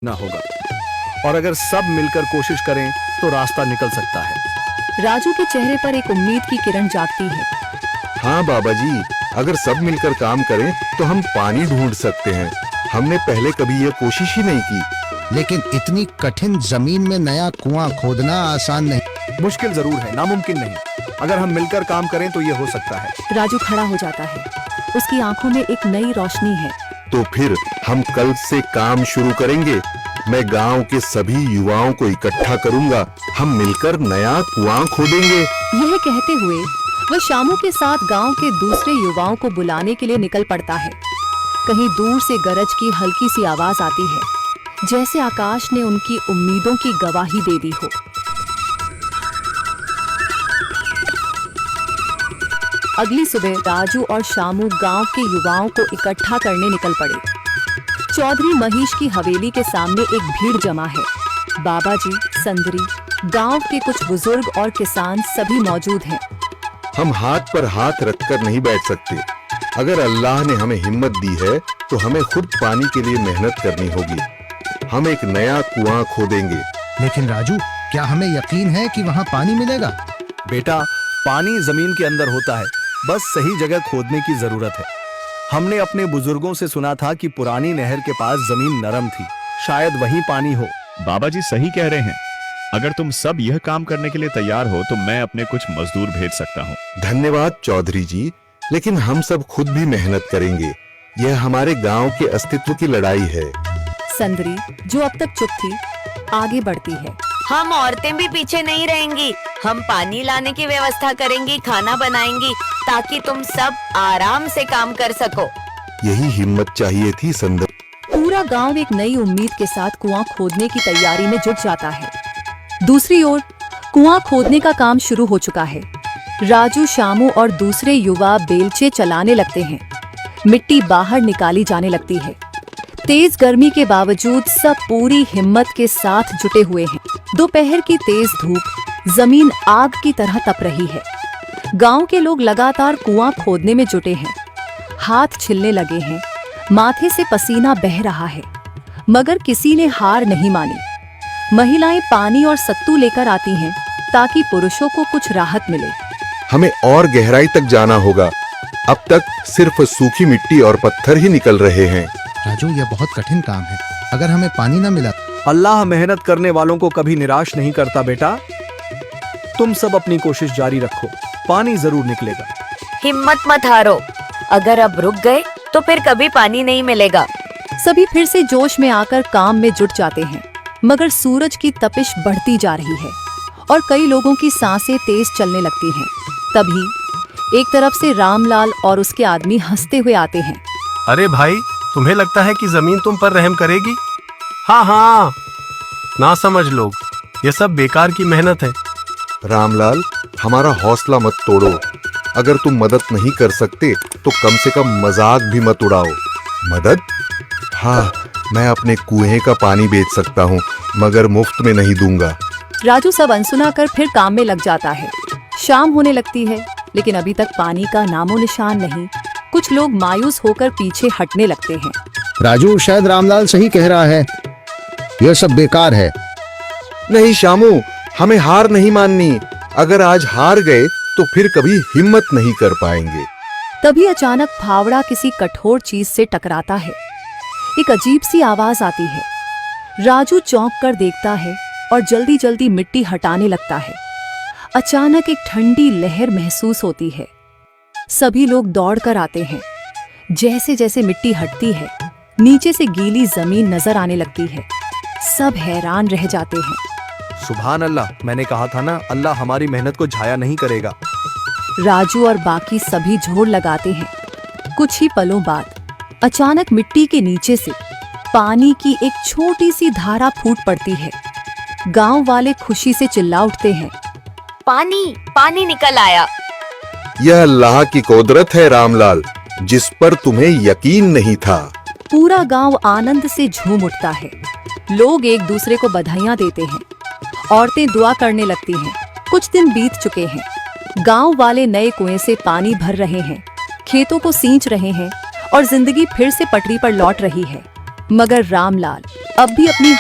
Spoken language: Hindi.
ना होगा, और अगर सब मिलकर कोशिश करें तो रास्ता निकल सकता है। राजू के चेहरे पर एक उम्मीद की किरण जागती है। हाँ बाबा जी, अगर सब मिलकर काम करें तो हम पानी ढूंढ सकते हैं। हमने पहले कभी ये कोशिश ही नहीं की। लेकिन इतनी कठिन जमीन में नया कुआं खोदना आसान नहीं। मुश्किल जरूर है, नामुमकिन नहीं। अगर हम मिलकर काम करें तो ये हो सकता है। राजू खड़ा हो जाता है, उसकी आंखों में एक नई रोशनी है। तो फिर हम कल से काम शुरू करेंगे। मैं गांव के सभी युवाओं को इकट्ठा करूंगा, हम मिलकर नया कुआं खोदेंगे। यह कहते हुए वह शामू के साथ गांव के दूसरे युवाओं को बुलाने के लिए निकल पड़ता है। कहीं दूर से गरज की हल्की सी आवाज आती है, जैसे आकाश ने उनकी उम्मीदों की गवाही दे दी हो। अगली सुबह राजू और शामू गांव के युवाओं को इकट्ठा करने निकल पड़े। चौधरी महेश की हवेली के सामने एक भीड़ जमा है। बाबा जी, संदरी, गांव के कुछ बुजुर्ग और किसान सभी मौजूद हैं। हम हाथ पर हाथ रखकर नहीं बैठ सकते। अगर अल्लाह ने हमें हिम्मत दी है तो हमें खुद पानी के लिए मेहनत करनी होगी। हम एक नया कुआं खोदेंगे। लेकिन राजू, क्या हमें यकीन है कि वहाँ पानी मिलेगा? बेटा, पानी जमीन के अंदर होता है, बस सही जगह खोदने की जरूरत है। हमने अपने बुजुर्गों से सुना था कि पुरानी नहर के पास जमीन नरम थी, शायद वहीं पानी हो। बाबा जी सही कह रहे हैं। अगर तुम सब यह काम करने के लिए तैयार हो तो मैं अपने कुछ मजदूर भेज सकता हूँ। धन्यवाद चौधरी जी, लेकिन हम सब खुद भी मेहनत करेंगे। यह हमारे गांव के अस्तित्व की लड़ाई है। संदरी, जो अब तक चुप थी, आगे बढ़ती है। हम औरतें भी पीछे नहीं रहेंगी। हम पानी लाने की व्यवस्था करेंगी, खाना बनाएंगी, ताकि तुम सब आराम से काम कर सको। यही हिम्मत चाहिए थी संदर। पूरा गांव एक नई उम्मीद के साथ कुआं खोदने की तैयारी में जुट जाता है। दूसरी ओर कुआं खोदने का काम शुरू हो चुका है। राजू, शामू और दूसरे युवा बेलचे चलाने लगते हैं। मिट्टी बाहर निकाली जाने लगती है। तेज गर्मी के बावजूद सब पूरी हिम्मत के साथ जुटे हुए हैं। दोपहर की तेज धूप जमीन आग की तरह तप रही है। गांव के लोग लगातार कुआं खोदने में जुटे हैं। हाथ छिलने लगे हैं, माथे से पसीना बह रहा है, मगर किसी ने हार नहीं मानी। महिलाएं पानी और सत्तू लेकर आती हैं ताकि पुरुषों को कुछ राहत मिले। हमें और गहराई तक जाना होगा। अब तक सिर्फ सूखी मिट्टी और पत्थर ही निकल रहे हैं। राजू, यह बहुत कठिन काम है। अगर हमें पानी न मिला? अल्लाह मेहनत करने वालों को कभी निराश नहीं करता बेटा। तुम सब अपनी कोशिश जारी रखो, पानी जरूर निकलेगा। हिम्मत मत हारो। अगर अब रुक गए तो फिर कभी पानी नहीं मिलेगा। सभी फिर से जोश में आकर काम में जुट जाते हैं, मगर सूरज की तपिश बढ़ती जा रही है और कई लोगों की सांसें तेज चलने लगती हैं। तभी एक तरफ से रामलाल और उसके आदमी हंसते हुए आते हैं। अरे भाई, तुम्हें लगता है कि जमीन तुम पर रहम करेगी? हाँ हाँ, ना समझ लोग, ये सब बेकार की मेहनत है। रामलाल, हमारा हौसला मत तोड़ो। अगर तुम मदद नहीं कर सकते तो कम से कम मजाक भी मत उड़ाओ। मदद? हाँ, मैं अपने कुएं का पानी बेच सकता हूँ, मगर मुफ्त में नहीं दूंगा। राजू सब अनसुना कर फिर काम में लग जाता है। शाम होने लगती है, लेकिन अभी तक पानी का नामो निशान नहीं। कुछ लोग मायूस होकर पीछे हटने लगते हैं। राजू, शायद रामलाल सही कह रहा है, यह सब बेकार है। नहीं शामू, हमें हार नहीं माननी। अगर आज हार गए तो फिर कभी हिम्मत नहीं कर पाएंगे। तभी अचानक फावड़ा किसी कठोर चीज से टकराता है। एक अजीब सी आवाज आती है। राजू चौंक कर देखता है और जल्दी जल्दी मिट्टी हटाने लगता है। अचानक एक ठंडी लहर महसूस होती है। सभी लोग दौड़कर आते हैं। जैसे जैसे मिट्टी हटती है, नीचे से गीली जमीन नजर आने लगती है। सब हैरान रह जाते हैं। सुभान अल्लाह, मैंने कहा था ना, अल्लाह हमारी मेहनत को जाया नहीं करेगा। राजू और बाकी सभी जोर लगाते हैं। कुछ ही पलों बाद अचानक मिट्टी के नीचे से पानी की एक छोटी सी धारा फूट पड़ती है। गांव वाले खुशी से चिल्ला उठते हैं। पानी पानी निकल आया। यह अल्लाह की कुदरत है रामलाल, जिस पर तुम्हें यकीन नहीं था। पूरा गांव आनंद से झूम उठता है। लोग एक दूसरे को बधाइयां देते हैं। औरतें दुआ करने लगती हैं। कुछ दिन बीत चुके हैं। गांव वाले नए कुएं से पानी भर रहे हैं, खेतों को सींच रहे हैं और जिंदगी फिर से पटरी पर लौट रही है। मगर रामलाल अब भी अपनी